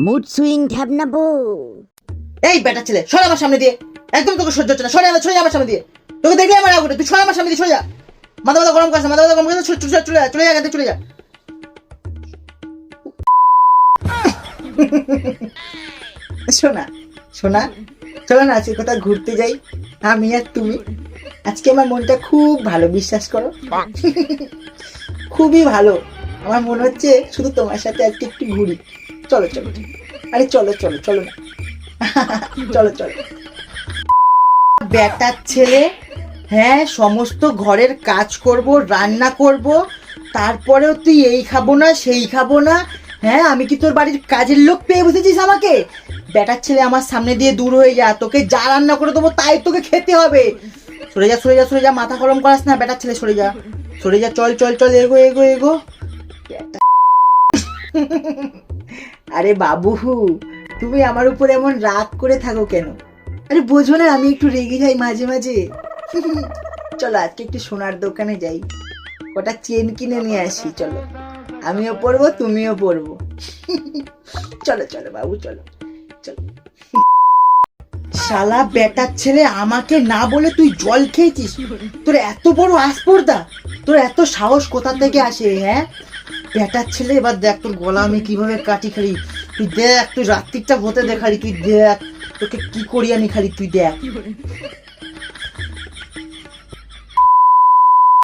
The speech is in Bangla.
Mood swing ঢাবনাবো। এই বেটা ছেলে সরে আমার সামনে দিয়ে, একদম তোকে সহ্য হচ্ছে না। সরে আমার সামনে দিয়ে, তোকে দেখলে আমার রাগ ওঠে। তুই সরে আমার সামনে দিয়ে, সরে যা। মাথা মাথা গরম করছে, মাথা মাথা গরম করছে। চলে যা, চলে যা, এখান থেকে চলে যা। শোনা শোনা, চলো না আজকে কোথাও ঘুরতে যাই, আমি আর তুমি। আজকে আমার মনটা খুব ভালো, বিশ্বাস করো। খুবই ভালো। আমার মনে হচ্ছে শুধু তোমার সাথে আজকে একটু ঘুরি। চলো চলো, আরে চলো চলো চলো না। চলো চলো। বেটার ছেলে, হ্যাঁ সমস্ত ঘরের কাজ করব, রান্না করব, তারপরেও তুই এই খাবো না সেই খাবো না। হ্যাঁ আমি কি তোর বাড়ির কাজের লোক পেয়ে বসেছিস আমাকে? বেটার ছেলে আমার সামনে দিয়ে দূর হয়ে যা, তোকে যা রান্না করে দেবো তাই তোকে খেতে হবে। সরে যা সরে যা সরে যা, মাথা গরম করাস না বেটার ছেলে, সরে যা সরে যা। চল চল চল, এগো এগো এগো। আরে বাবু, তুমি আমার উপর এমন রাগ করে থাকো কেন? আরে বোঝো না আমি একটু রেগে যাই মাঝে মাঝে। চলো আজকে একটু সোনার দোকানে যাই, কটা চেন কিনে নিয়ে আসি। চলো, আমিও পরবো তুমিও পরবো। চলো চলো বাবু, চলো চলো। শালা বেটার ছেলে, আমাকে না বলে তুই জল খেয়েছিস? তোর এত বড় আসপর্দা, তোর এত সাহস কোথা থেকে আসে? হ্যাঁ বেটার ছেলে, এবার দেখ তোর গলা আমি কিভাবে কাটি খালি। তুই দেখ, তুই রাত্রিটা হতে দেখালি, তুই দেখ তোকে কি করি আমি খালি, তুই দেখ।